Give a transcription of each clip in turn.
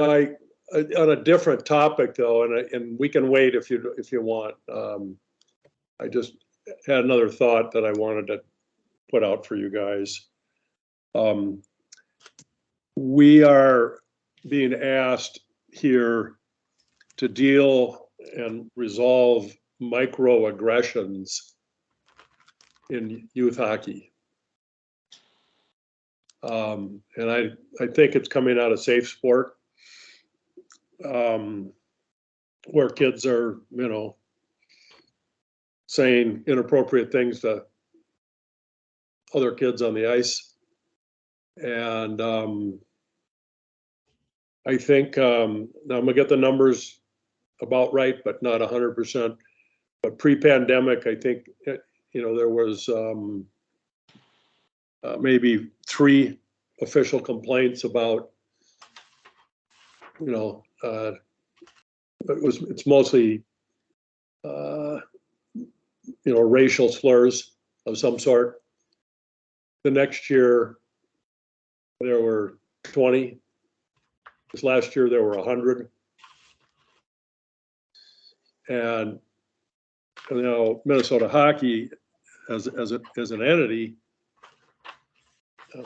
I on a different topic though, and we can wait if you want. I just had another thought that I wanted to put out for you guys. We are being asked here to deal and resolve microaggressions in youth hockey. And I think it's coming out of Safe Sport, where kids are, saying inappropriate things to other kids on the ice. And I think, now I'm gonna get the numbers about right, but not 100%. But pre-pandemic, I think, there was maybe 3 official complaints about, it's mostly, racial slurs of some sort. The next year, there were 20. This last year, there were 100. And Minnesota Hockey, as an entity,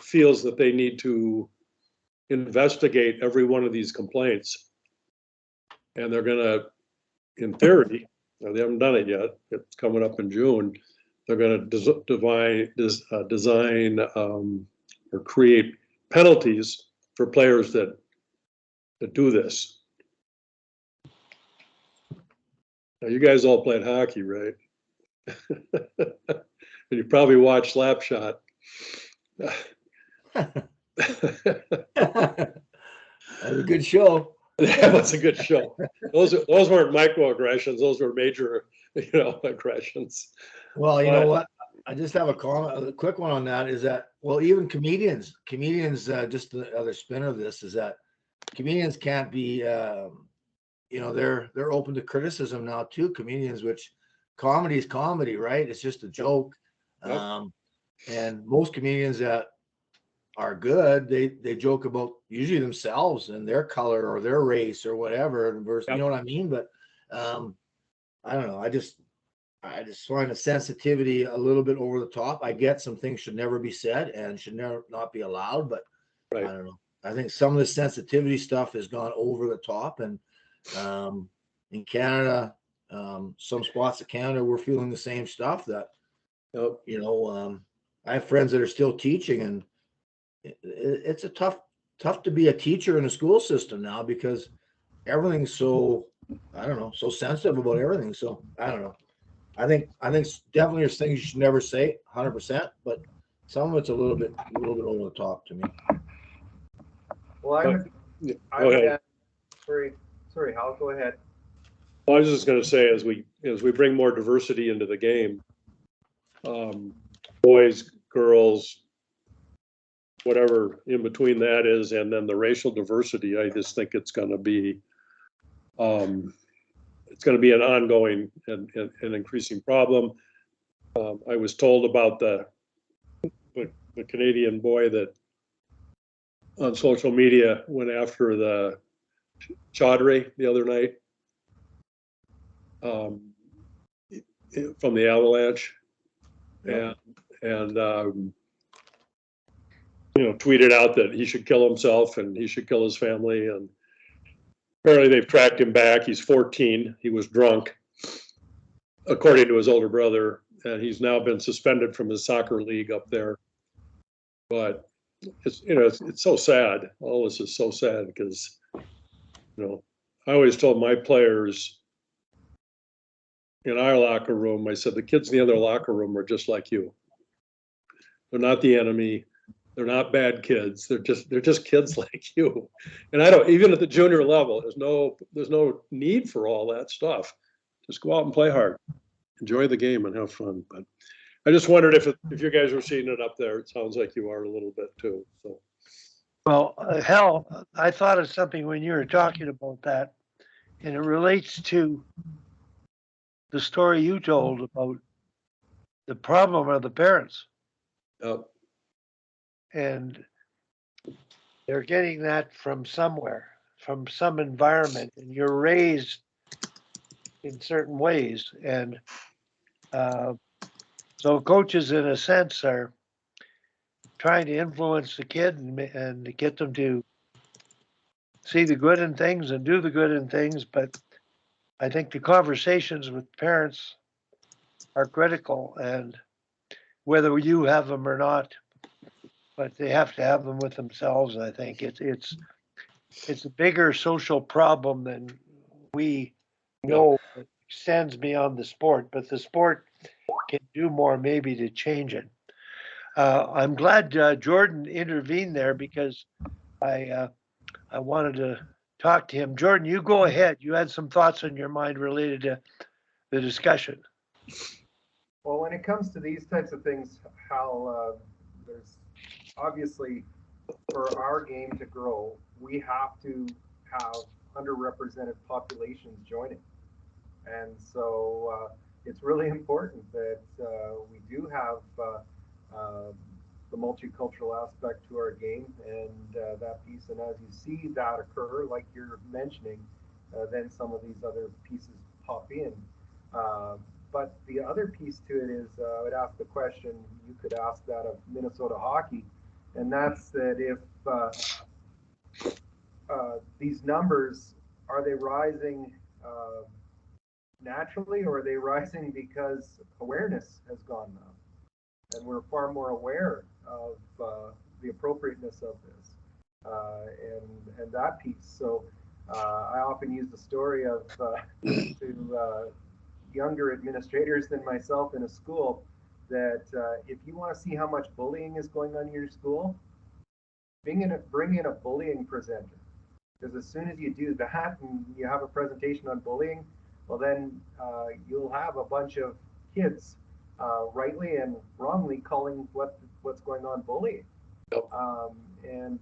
feels that they need to investigate every one of these complaints, and they're going to, in theory, they haven't done it yet. It's coming up in June. They're going to design or create penalties for players that do this. Now, you guys all played hockey, right? And you probably watched Slapshot. That was a good show. That was a good show. Those weren't microaggressions. Those were major, aggressions. Well, you know what? I just have a comment, a quick one on that is that, well, even comedians, just the other spin of this is that comedians can't be, they're open to criticism now too. Comedians, which comedy is comedy, right? It's just a joke. Yep. And most comedians that are good, they joke about usually themselves and their color or their race or whatever. Versus, yep. You know what I mean? But I don't know. I just find the sensitivity a little bit over the top. I get some things should never be said and should not be allowed, but right. I don't know. I think some of the sensitivity stuff has gone over the top, and in Canada, some spots of Canada, we're feeling the same stuff. That I have friends that are still teaching, and it's a tough to be a teacher in a school system now because everything's so so sensitive about everything. So I don't know. I think definitely there's things you should never say 100%, but some of it's a little bit over the top to me. Well, I would add, sorry, Hal, go ahead. Well, I was just going to say, as we bring more diversity into the game, boys, girls, whatever in between that is, and then the racial diversity, I just think it's going to be an ongoing and increasing problem. I was told about the Canadian boy that on social media went after the Chaudhry the other night from the Avalanche, and tweeted out that he should kill himself and he should kill his family. And apparently they've tracked him back. He's 14. He was drunk, according to his older brother, and he's now been suspended from his soccer league up there. But it's so sad. All this is so sad because, I always told my players in our locker room, I said, the kids in the other locker room are just like you. They're not the enemy. They're not bad kids. They're just kids like you. And I don't, even at the junior level, there's no need for all that stuff. Just go out and play hard, enjoy the game, and have fun. But I just wondered if you guys were seeing it up there. It sounds like you are a little bit too. So. Well, Hal, I thought of something when you were talking about that, and it relates to the story you told about the problem of the parents. Yep. And they're getting that from somewhere, from some environment and you're raised in certain ways. And so coaches, in a sense, are trying to influence the kid and to get them to see the good in things and do the good in things. But I think the conversations with parents are critical, and whether you have them or not, but they have to have them with themselves. I think it's a bigger social problem than we know. It extends beyond the sport, but the sport can do more maybe to change it. I'm glad Jordan intervened there because I wanted to talk to him. Jordan, you go ahead. You had some thoughts on your mind related to the discussion. Well, when it comes to these types of things, Hal, there's obviously for our game to grow, we have to have underrepresented populations joining. And so it's really important that we do have the multicultural aspect to our game and that piece. And as you see that occur, like you're mentioning, then some of these other pieces pop in. But the other piece to it is, I would ask the question, you could ask that of Minnesota hockey, and that's that if these numbers, are they rising naturally, or are they rising because awareness has gone up? And we're far more aware of the appropriateness of this and that piece. So I often use the story of to younger administrators than myself in a school that if you want to see how much bullying is going on in your school, bring in a bullying presenter. Because as soon as you do that and you have a presentation on bullying, well then you'll have a bunch of kids rightly and wrongly calling what's going on bullying. Yep. And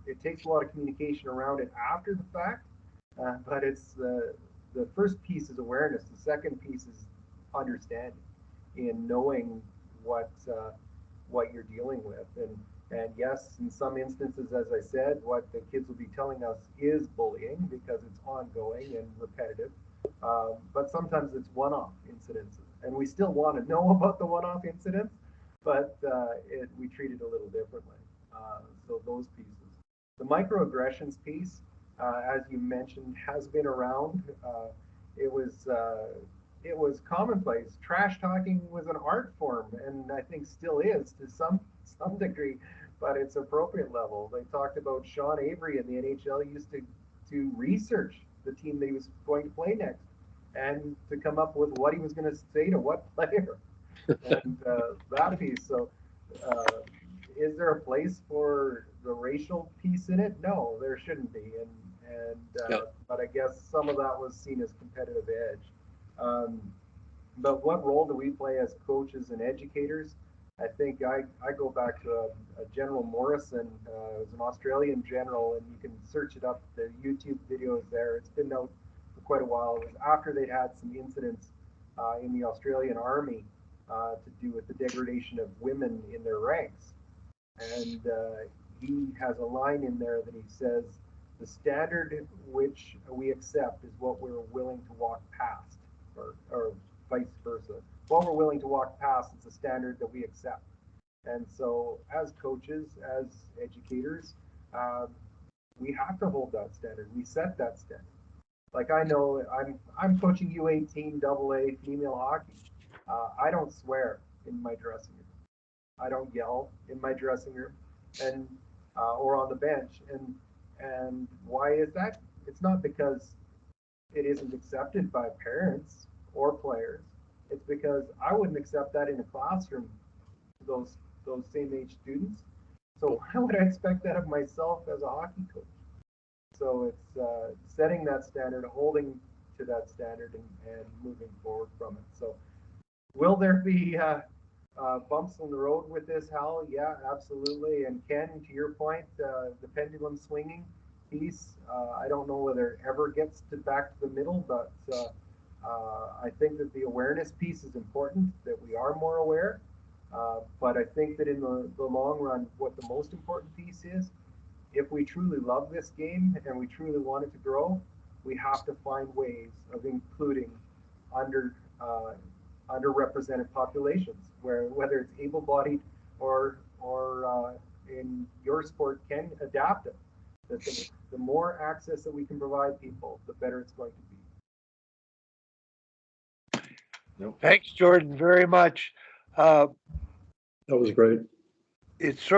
it takes a lot of communication around it after the fact, but it's the first piece is awareness. The second piece is understanding in knowing what you're dealing with. And yes, in some instances, as I said, what the kids will be telling us is bullying because it's ongoing and repetitive. But sometimes it's one-off incidents, and we still want to know about the one-off incidents, but we treat it a little differently. So those pieces. The microaggressions piece, as you mentioned, has been around. It was commonplace. Trash talking was an art form, and I think still is to some degree, but it's appropriate level. They talked about Sean Avery in the NHL used to research the team that he was going to play next, and to come up with what he was going to say to what player, and that piece. So. Is there a place for the racial piece in it? No, there shouldn't be, but I guess some of that was seen as competitive edge. But what role do we play as coaches and educators? I think I go back to a General Morrison, it was an Australian general, and you can search it up. The YouTube video is there. It's been out for quite a while. It was after they'd had some incidents in the Australian Army to do with the degradation of women in their ranks. And he has a line in there that he says, the standard which we accept is what we're willing to walk past, or vice versa. What we're willing to walk past is the standard that we accept. And so as coaches, as educators, we have to hold that standard. We set that standard. Like I know I'm coaching U18 AA female hockey. I don't swear in my dressing room. I don't yell in my dressing room, and or on the bench. And why is that? It's not because it isn't accepted by parents or players. It's because I wouldn't accept that in a classroom to those same age students. So why would I expect that of myself as a hockey coach? So it's setting that standard, holding to that standard, and moving forward from it. So will there be bumps in the road with this, Hal? Yeah, absolutely. And Ken, to your point, the pendulum swinging piece, I don't know whether it ever gets back to the middle, but I think that the awareness piece is important, that we are more aware. But I think that in the long run, what the most important piece if we truly love this game and we truly want it to grow, we have to find ways of including underrepresented populations, whether it's able-bodied or in your sport can adapt it. The more access that we can provide people, the better it's going to be. Thanks, Jordan, very much. That was great. It's sort